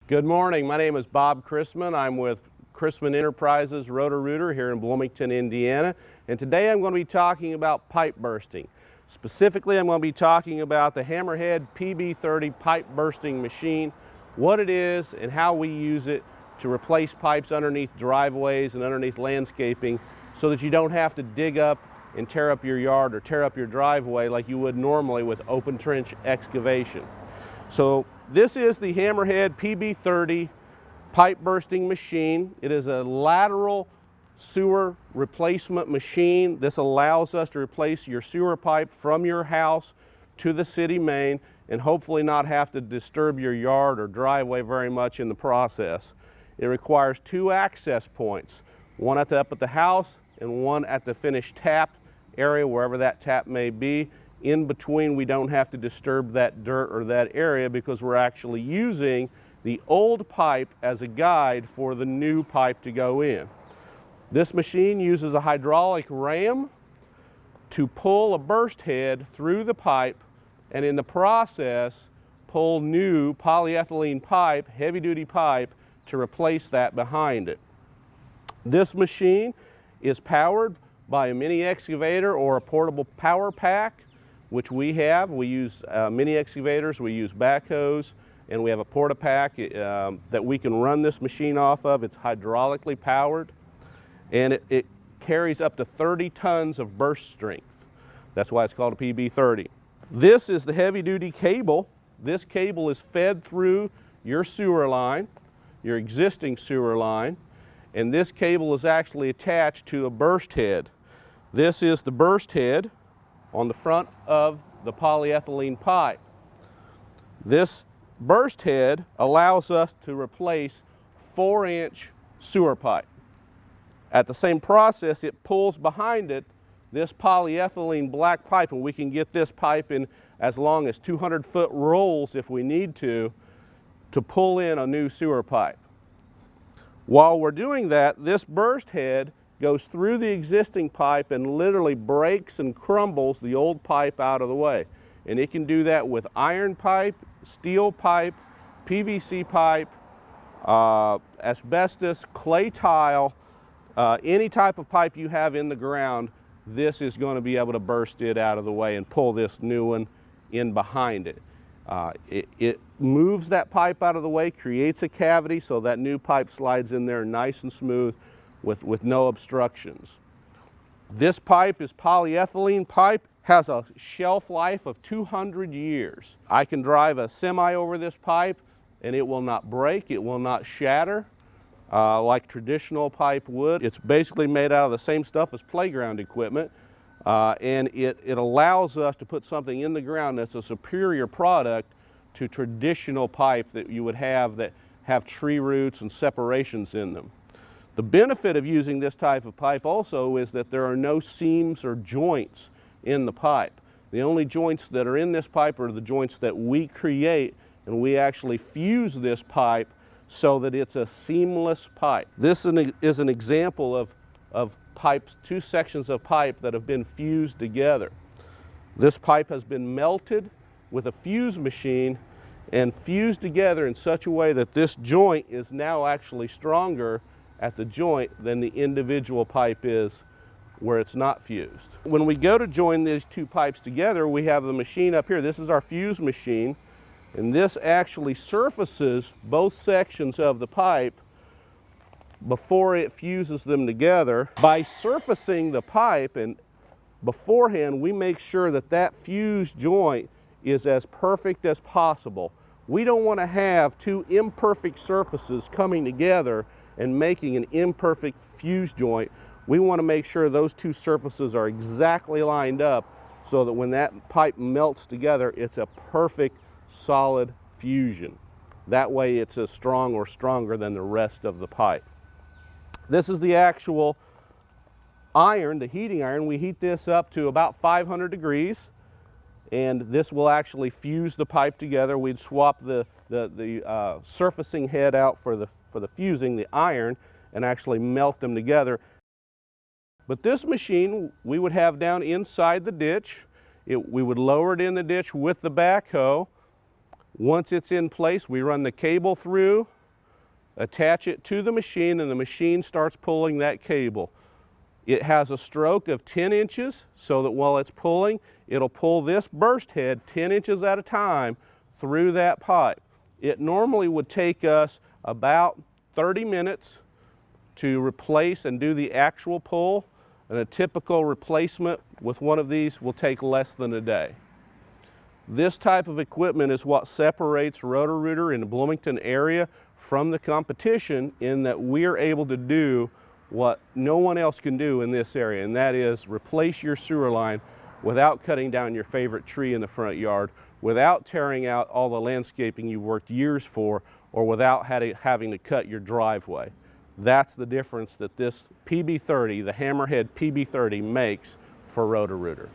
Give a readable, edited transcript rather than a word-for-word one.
Good morning. My name is Bob Chrisman. I'm with Chrisman Enterprises Roto-Rooter here in Bloomington, Indiana. And today I'm going to be talking about pipe bursting. Specifically, I'm going to be talking about the Hammerhead PB30 Pipe Bursting machine, what it is and how we use it to replace pipes underneath driveways and underneath landscaping so that you don't have to dig up and tear up your yard or tear up your driveway like you would normally with open trench excavation. So this is the Hammerhead PB30 Pipe Bursting machine. It is a lateral sewer replacement machine. This allows us to replace your sewer pipe from your house to the city main and hopefully not have to disturb your yard or driveway very much in the process. It requires two access points, one up at the house and one at the finished tap area, wherever that tap may be. In between, we don't have to disturb that dirt or that area because we're actually using the old pipe as a guide for the new pipe to go in. This machine uses a hydraulic ram to pull a burst head through the pipe and in the process pull new polyethylene pipe, heavy-duty pipe, to replace that behind it. This machine is powered by a mini excavator or a portable power pack, which we have. We use mini excavators, we use backhoes, and we have a porta-pack that we can run this machine off of. It's hydraulically powered, and it carries up to 30 tons of burst strength. That's why it's called a PB30. This is the heavy-duty cable. This cable is fed through your sewer line, your existing sewer line, and this cable is actually attached to a burst head. This is the burst head on the front of the polyethylene pipe. This burst head allows us to replace 4-inch sewer pipe. At the same process, it pulls behind it this polyethylene black pipe, and we can get this pipe in as long as 200-foot rolls if we need to pull in a new sewer pipe. While we're doing that, this burst head goes through the existing pipe and literally breaks and crumbles the old pipe out of the way. And it can do that with iron pipe, steel pipe, PVC pipe, asbestos, clay tile, any type of pipe you have in the ground. This is going to be able to burst it out of the way and pull this new one in behind it. It moves that pipe out of the way, creates a cavity so that new pipe slides in there nice and smooth with no obstructions. This pipe is polyethylene pipe, has a shelf life of 200 years. I can drive a semi over this pipe and it will not break, it will not shatter like traditional pipe would. It's basically made out of the same stuff as playground equipment, and it allows us to put something in the ground that's a superior product to traditional pipe that you would have that have tree roots and separations in them. The benefit of using this type of pipe also is that there are no seams or joints in the pipe. The only joints that are in this pipe are the joints that we create, and we actually fuse this pipe so that it's a seamless pipe. This is an example of pipes, two sections of pipe that have been fused together. This pipe has been melted with a fuse machine and fused together in such a way that this joint is now actually stronger at the joint than the individual pipe is where it's not fused. When we go to join these two pipes together, we have the machine up here. This is our fuse machine, and this actually surfaces both sections of the pipe before it fuses them together. By surfacing the pipe and beforehand, we make sure that that fuse joint is as perfect as possible. We don't want to have two imperfect surfaces coming together and making an imperfect fuse joint. We want to make sure those two surfaces are exactly lined up so that when that pipe melts together, it's a perfect solid fusion. That way it's as strong or stronger than the rest of the pipe. This is the actual iron, the heating iron. We heat this up to about 500 degrees, and this will actually fuse the pipe together. We'd swap the surfacing head out for the fusing, the iron, and actually melt them together. But this machine we would have down inside the ditch. We would lower it in the ditch with the backhoe. Once it's in place, we run the cable through attach it to the machine, and the machine starts pulling that cable. It has a stroke of 10 inches so that while it's pulling, it'll pull this burst head 10 inches at a time through that pipe. It normally would take us about 30 minutes to replace and do the actual pull, and a typical replacement with one of these will take less than a day. This type of equipment is what separates Roto-Rooter in the Bloomington area from the competition, in that we're able to do what no one else can do in this area, and that is replace your sewer line without cutting down your favorite tree in the front yard, without tearing out all the landscaping you've worked years for, or without having to cut your driveway. That's the difference that this PB30, the Hammerhead PB30, makes for Roto-Rooter.